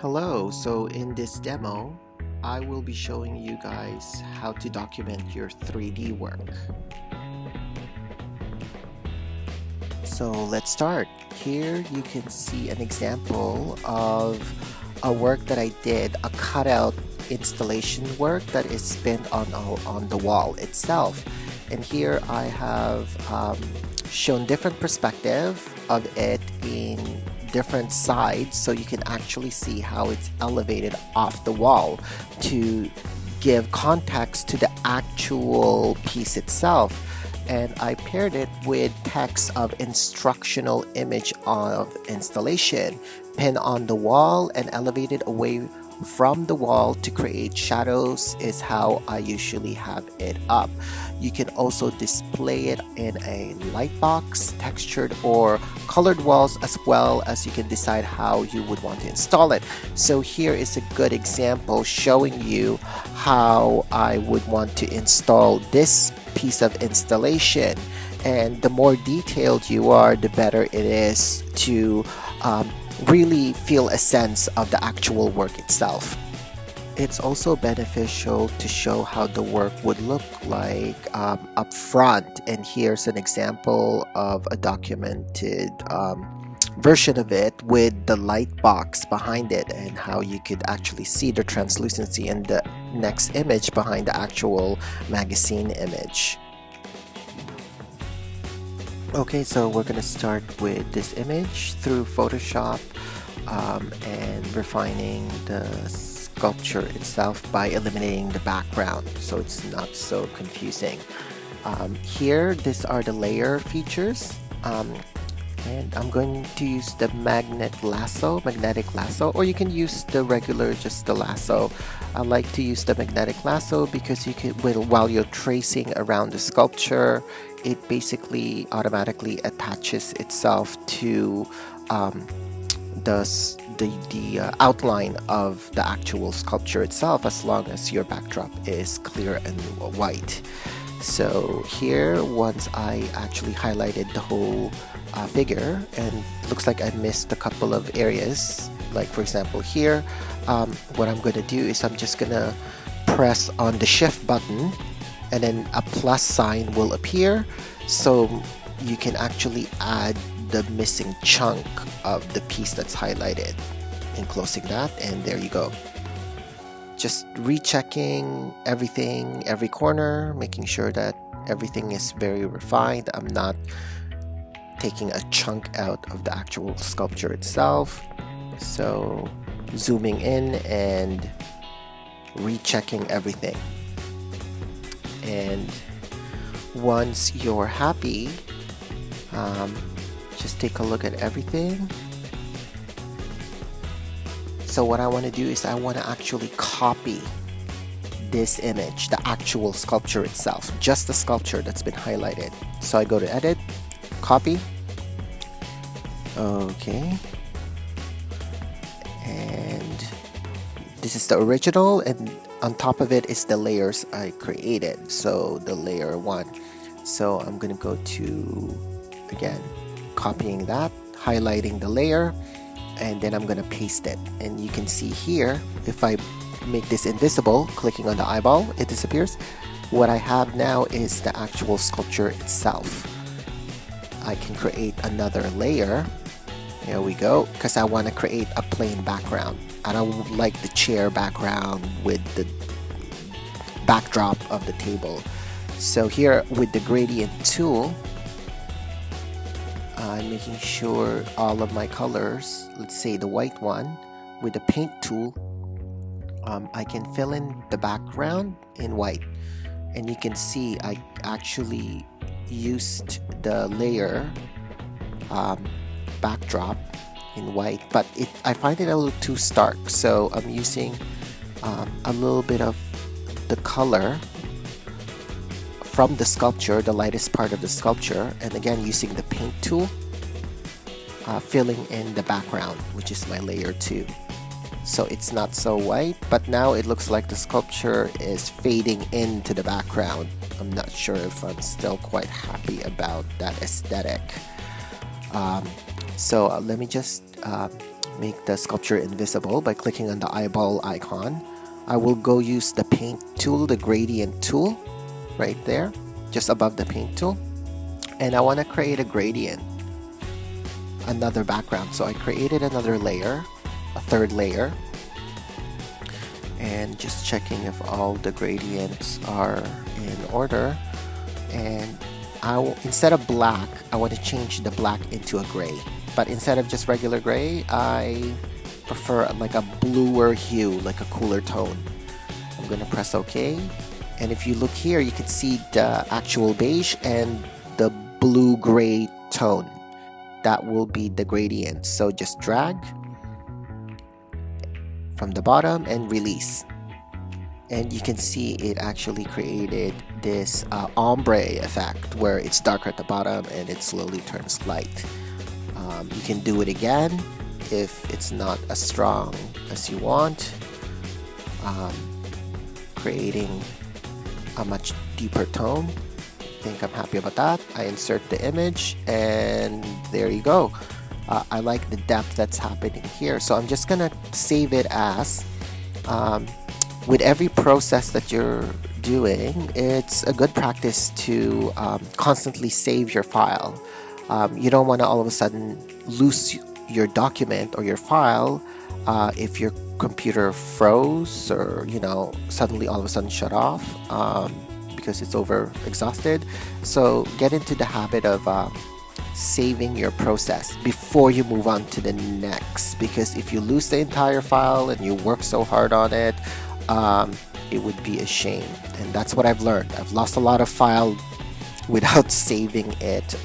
Hello, so in this demo, I will be showing you guys how to document your 3D work. So let's start. Here you can see an example of a work that I did, a cutout installation work that is pinned on the wall itself. And here I have shown different perspective of it in different sides, so you can actually see how it's elevated off the wall to give context to the actual piece itself. And I paired it with text of instructional image of installation pinned on the wall and elevated away from the wall to create shadows is how I usually have it up. You can also display it in a light box, textured or colored walls, as well as you can decide how you would want to install it. So here is a good example showing you how I would want to install this piece of installation. And the more detailed you are, the better it is to really feel a sense of the actual work itself. It's also beneficial to show how the work would look like up front, and here's an example of a documented version of it with the light box behind it and how you could actually see the translucency in the next image behind the actual magazine image. Okay, so we're gonna start with this image through Photoshop and refining the sculpture itself by eliminating the background so it's not so confusing. Here, these are the layer features, and I'm going to use the magnetic lasso, or you can use the regular, just the lasso. I like to use the magnetic lasso because you can, while you're tracing around the sculpture, it basically automatically attaches itself to the outline of the actual sculpture itself, as long as your backdrop is clear and white. So here, once I actually highlighted the whole figure, and looks like I missed a couple of areas, like for example here, what I'm going to do is I'm just gonna press on the shift button and then a plus sign will appear, so you can actually add the missing chunk of the piece that's highlighted, enclosing that, and there you go. Just rechecking everything, every corner, making sure that everything is very refined. I'm not taking a chunk out of the actual sculpture itself. So zooming in and rechecking everything. And once you're happy, just take a look at everything. So what I want to do is I want to actually copy this image, the actual sculpture itself, just the sculpture that's been highlighted. So I go to edit, copy. Okay. And this is the original, and on top of it is the layers I created. So the layer 1. So I'm going to go to, again, copying that, highlighting the layer, and then I'm going to paste it. And you can see here, if I make this invisible, clicking on the eyeball, it disappears. What I have now is the actual sculpture itself. I can create another layer. There we go, because I want to create a plain background. I don't like the chair background with the backdrop of the table. So here with the gradient tool, I'm making sure all of my colors, let's say the white one, with the paint tool, I can fill in the background in white. And you can see I actually used the layer backdrop in white, but I find it a little too stark, so I'm using a little bit of the color from the sculpture, the lightest part of the sculpture, and again using the paint tool, filling in the background, which is my layer 2. So it's not so white, but now it looks like the sculpture is fading into the background. I'm not sure if I'm still quite happy about that aesthetic. So let me just make the sculpture invisible by clicking on the eyeball icon. I will go use the paint tool, the gradient tool, right there, just above the paint tool. And I want to create a gradient, another background. So I created another layer, a third layer, and just checking if all the gradients are in order. And instead of black, I want to change the black into a gray. But instead of just regular gray, I prefer like a bluer hue, like a cooler tone. I'm going to press OK. And if you look here, you can see the actual beige and the blue-gray tone. That will be the gradient. So just drag from the bottom and release. And you can see it actually created this ombre effect where it's darker at the bottom and it slowly turns light. You can do it again if it's not as strong as you want, creating a much deeper tone. I think I'm happy about that. I insert the image and there you go. I like the depth that's happening here, so I'm just gonna save it as with every process that you're doing, it's a good practice to constantly save your file. You don't want to all of a sudden lose your document or your file if your computer froze or suddenly all of a sudden shut off because it's over exhausted. So get into the habit of saving your process before you move on to the next, because if you lose the entire file and you work so hard on it, it would be a shame. And that's what I've learned. I've lost a lot of file without saving it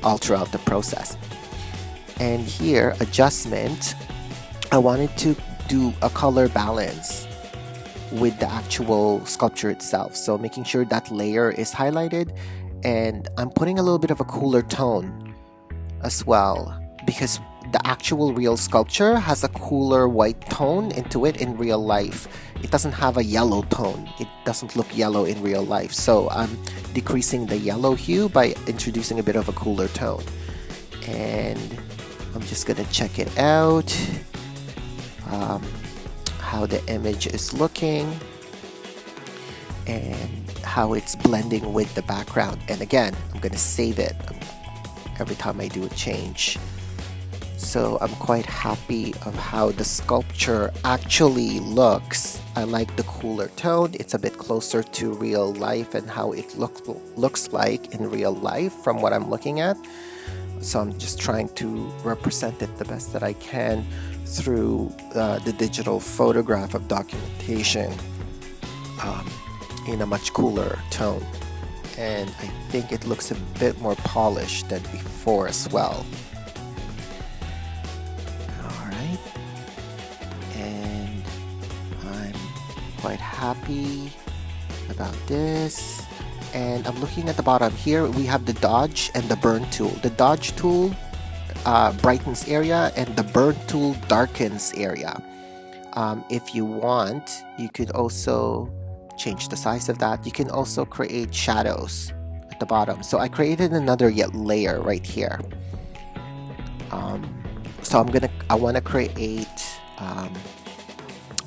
all throughout the process. And here, adjustment, I wanted to do a color balance with the actual sculpture itself. So making sure that layer is highlighted, and I'm putting a little bit of a cooler tone as well, because the actual real sculpture has a cooler white tone into it in real life. It doesn't have a yellow tone. It doesn't look yellow in real life. So I'm decreasing the yellow hue by introducing a bit of a cooler tone. And I'm just gonna check it out, how the image is looking and how it's blending with the background. And again, I'm gonna save it every time I do a change. So I'm quite happy of how the sculpture actually looks. I like the cooler tone. It's a bit closer to real life and how it looks like in real life from what I'm looking at. So I'm just trying to represent it the best that I can through the digital photograph of documentation in a much cooler tone. And I think it looks a bit more polished than before as well. And I'm quite happy about this. And I'm looking at the bottom here, we have the dodge and the burn tool. The dodge tool brightens area and the burn tool darkens area. If you want, you could also change the size of that. You can also create shadows at the bottom. So I created another layer right here. So I want to create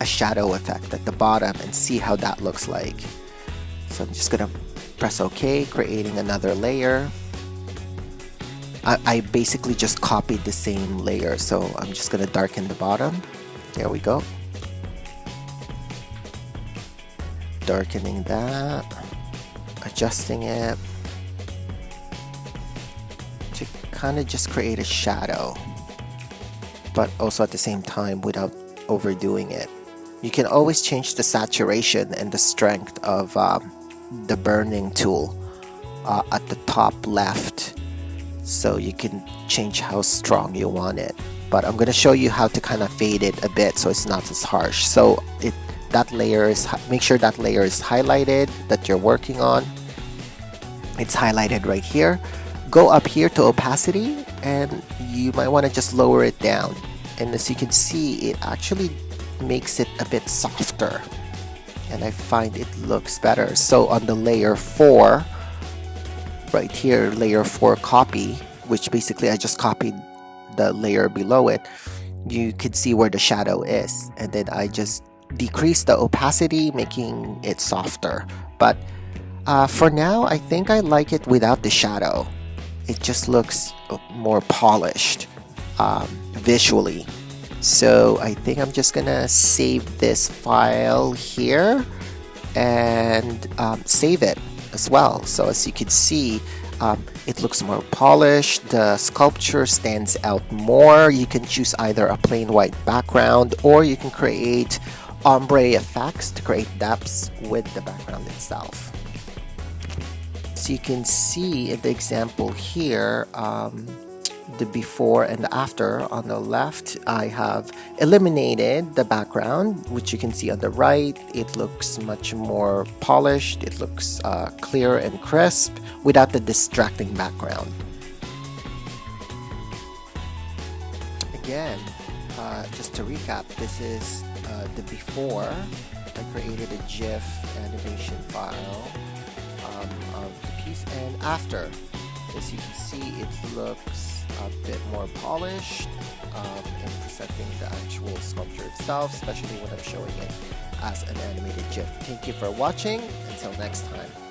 a shadow effect at the bottom and see how that looks like. So I'm just gonna press OK, creating another layer. I basically just copied the same layer, so I'm just gonna darken the bottom. There we go. Darkening that, adjusting it to kind of just create a shadow, but also at the same time without overdoing it. You can always change the saturation and the strength of the burning tool at the top left, so you can change how strong you want it. But I'm going to show you how to kind of fade it a bit so it's not as harsh. So make sure that layer is highlighted that you're working on. It's highlighted right here. Go up here to opacity and you might want to just lower it down. And as you can see, it actually makes it a bit softer. And I find it looks better. So on the layer 4, right here, layer 4 copy, which basically I just copied the layer below it, you could see where the shadow is, and then I just decrease the opacity, making it softer. But for now, I think I like it without the shadow. It just looks more polished visually. So I think I'm just gonna save this file here and save it as well. So as you can see, it looks more polished, the sculpture stands out more. You can choose either a plain white background, or you can create ombre effects to create depths with the background itself. So you can see in the example here, the before and the after. On the left, I have eliminated the background, which you can see on the right. It looks much more polished. It looks clear and crisp without the distracting background. Again, just to recap, this is the before. I created a GIF animation file of the piece, and after, as you can see, it looks a bit more polished in presenting the actual sculpture itself, especially when I'm showing it as an animated GIF. Thank you for watching. Until next time.